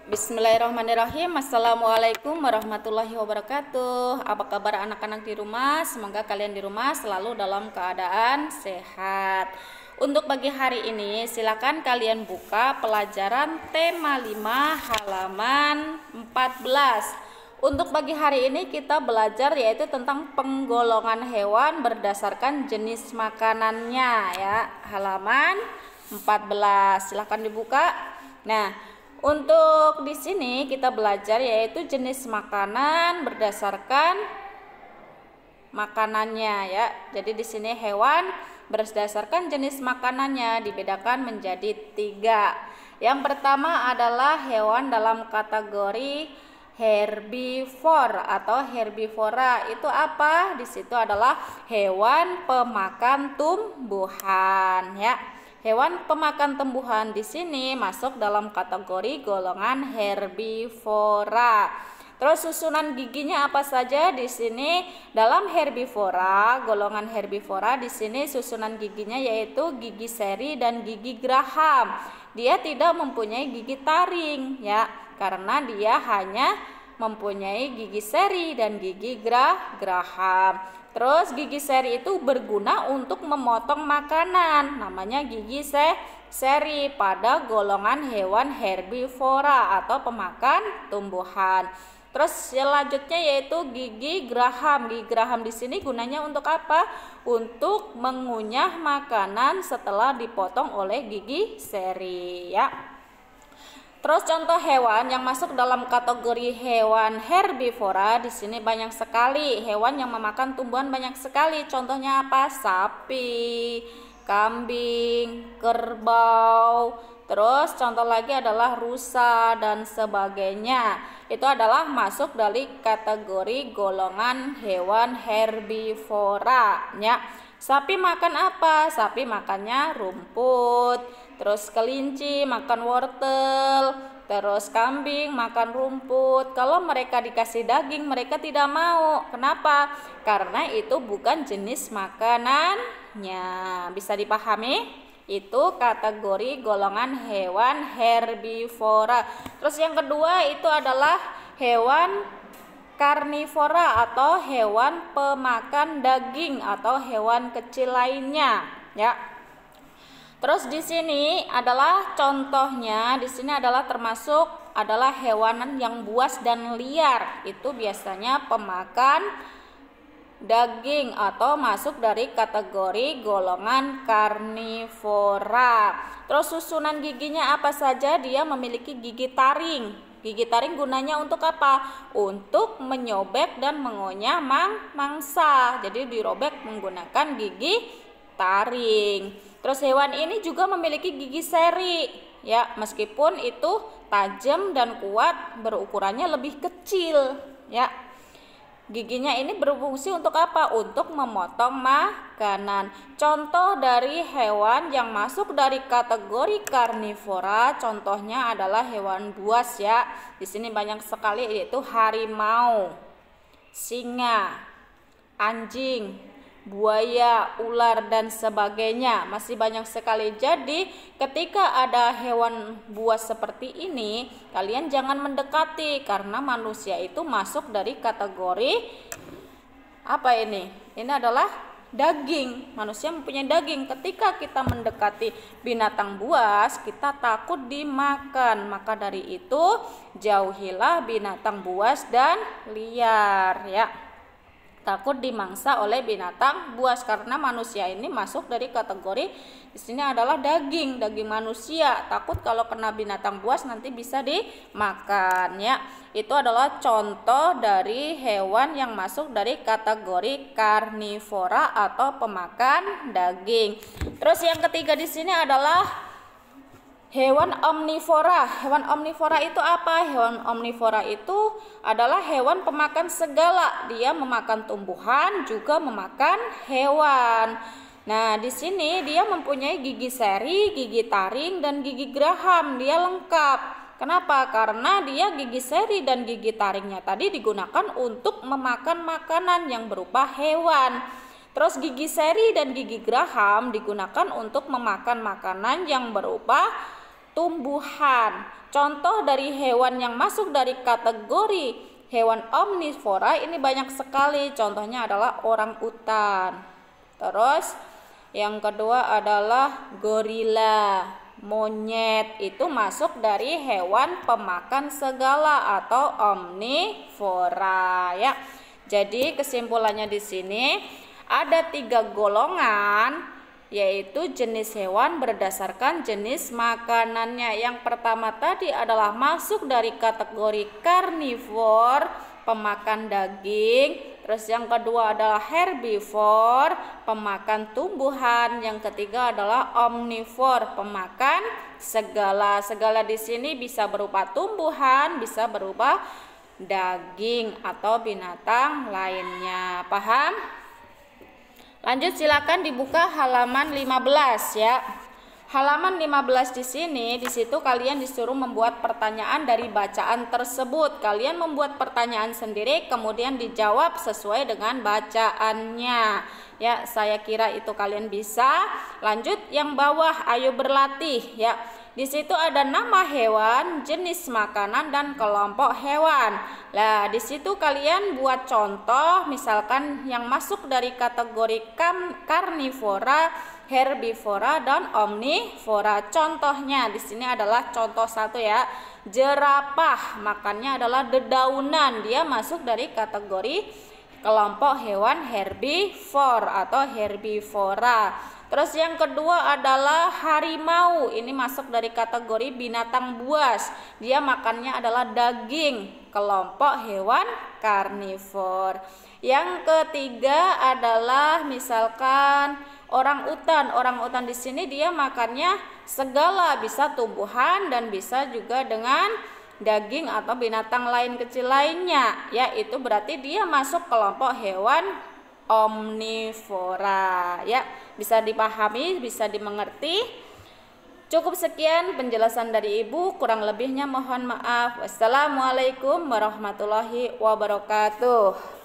Bismillahirrahmanirrahim. Assalamualaikum warahmatullahi wabarakatuh. Apa kabar anak-anak di rumah? Semoga kalian di rumah selalu dalam keadaan sehat. Untuk pagi hari ini silakan kalian buka pelajaran tema 5 halaman 14. Untuk pagi hari ini kita belajar yaitu tentang penggolongan hewan berdasarkan jenis makanannya ya. Halaman 14. Silakan dibuka. Nah, untuk di sini kita belajar yaitu jenis makanan berdasarkan makanannya ya. Jadi di sini hewan berdasarkan jenis makanannya dibedakan menjadi 3. Yang pertama adalah hewan dalam kategori herbivore atau herbivora. Itu apa? Di situ adalah hewan pemakan tumbuhan ya. Hewan pemakan tumbuhan di sini masuk dalam kategori golongan herbivora. Terus susunan giginya apa saja di sini? Dalam herbivora, golongan herbivora di sini susunan giginya yaitu gigi seri dan gigi geraham. Dia tidak mempunyai gigi taring ya, karena dia hanya mempunyai gigi seri dan gigi geraham. Terus gigi seri itu berguna untuk memotong makanan, namanya gigi seri pada golongan hewan herbivora atau pemakan tumbuhan. Terus selanjutnya yaitu gigi geraham. Gigi geraham di sini gunanya untuk apa? Untuk mengunyah makanan setelah dipotong oleh gigi seri ya. Terus contoh hewan yang masuk dalam kategori hewan herbivora di sini banyak sekali. Hewan yang memakan tumbuhan banyak sekali. Contohnya apa? Sapi, kambing, kerbau. Terus contoh lagi adalah rusa dan sebagainya. Itu adalah masuk dari kategori golongan hewan herbivora ya. Sapi makan apa? Sapi makannya rumput. Terus kelinci makan wortel, terus kambing makan rumput. Kalau mereka dikasih daging mereka tidak mau. Kenapa? Karena itu bukan jenis makanannya. Bisa dipahami? Itu kategori golongan hewan herbivora. Terus yang kedua itu adalah hewan karnivora atau hewan pemakan daging atau hewan kecil lainnya ya. Terus di sini adalah contohnya, di sini adalah termasuk adalah hewan yang buas dan liar. Itu biasanya pemakan daging atau masuk dari kategori golongan karnivora. Terus susunan giginya apa saja? Dia memiliki gigi taring. Gigi taring gunanya untuk apa? Untuk menyobek dan mengunyah mangsa. Jadi dirobek menggunakan gigi taring. Terus hewan ini juga memiliki gigi seri ya, meskipun itu tajam dan kuat, berukurannya lebih kecil ya. Giginya ini berfungsi untuk apa? Untuk memotong makanan. Contoh dari hewan yang masuk dari kategori karnivora, contohnya adalah hewan buas ya. Di sini banyak sekali yaitu harimau, singa, anjing, buaya, ular dan sebagainya. Masih banyak sekali. Jadi ketika ada hewan buas seperti ini, kalian jangan mendekati karena manusia itu masuk dari kategori apa ini? Ini adalah daging. Manusia mempunyai daging. Ketika kita mendekati binatang buas, kita takut dimakan. Maka dari itu jauhilah binatang buas dan liar ya. Takut dimangsa oleh binatang buas karena manusia ini masuk dari kategori di sini adalah daging manusia. Takut kalau kena binatang buas nanti bisa dimakan ya. Itu adalah contoh dari hewan yang masuk dari kategori karnivora atau pemakan daging. Terus yang ketiga di sini adalah hewan omnivora. Hewan omnivora itu apa? Hewan omnivora itu adalah hewan pemakan segala. Dia memakan tumbuhan juga memakan hewan. Nah, di sini dia mempunyai gigi seri, gigi taring dan gigi geraham. Dia lengkap. Kenapa? Karena dia gigi seri dan gigi taringnya tadi digunakan untuk memakan makanan yang berupa hewan. Terus gigi seri dan gigi geraham digunakan untuk memakan makanan yang berupa tumbuhan. Contoh dari hewan yang masuk dari kategori hewan omnivora ini banyak sekali. Contohnya adalah orang utan. Terus yang kedua adalah gorila. Monyet itu masuk dari hewan pemakan segala atau omnivora ya. Jadi kesimpulannya di sini ada 3 golongan, yaitu jenis hewan berdasarkan jenis makanannya. Yang pertama tadi adalah masuk dari kategori karnivor, pemakan daging. Terus yang kedua adalah herbivor, pemakan tumbuhan. Yang ketiga adalah omnivor, pemakan segala. Segala di sini bisa berupa tumbuhan, bisa berupa daging atau binatang lainnya. Paham? Lanjut, silakan dibuka halaman 15 ya. Halaman 15 di sini, di situ kalian disuruh membuat pertanyaan dari bacaan tersebut. Kalian membuat pertanyaan sendiri kemudian dijawab sesuai dengan bacaannya. Ya, saya kira itu kalian bisa. Lanjut yang bawah, ayo berlatih ya. Di situ ada nama hewan, jenis makanan dan kelompok hewan. Nah, di situ kalian buat contoh, misalkan yang masuk dari kategori karnivora, herbivora dan omnivora. Contohnya di sini adalah contoh 1 ya. Jerapah makannya adalah dedaunan. Dia masuk dari kategori kelompok hewan herbivor atau herbivora. Terus yang kedua adalah harimau. Ini masuk dari kategori binatang buas. Dia makannya adalah daging, kelompok hewan karnivor. Yang ketiga adalah misalkan orang utan. Orang utan di sini dia makannya segala, bisa tumbuhan dan bisa juga dengan daging atau binatang lain kecil lainnya. Ya, itu berarti dia masuk kelompok hewan omnivora ya. Bisa dipahami, bisa dimengerti. Cukup sekian penjelasan dari Ibu, kurang lebihnya mohon maaf. Wassalamualaikum warahmatullahi wabarakatuh.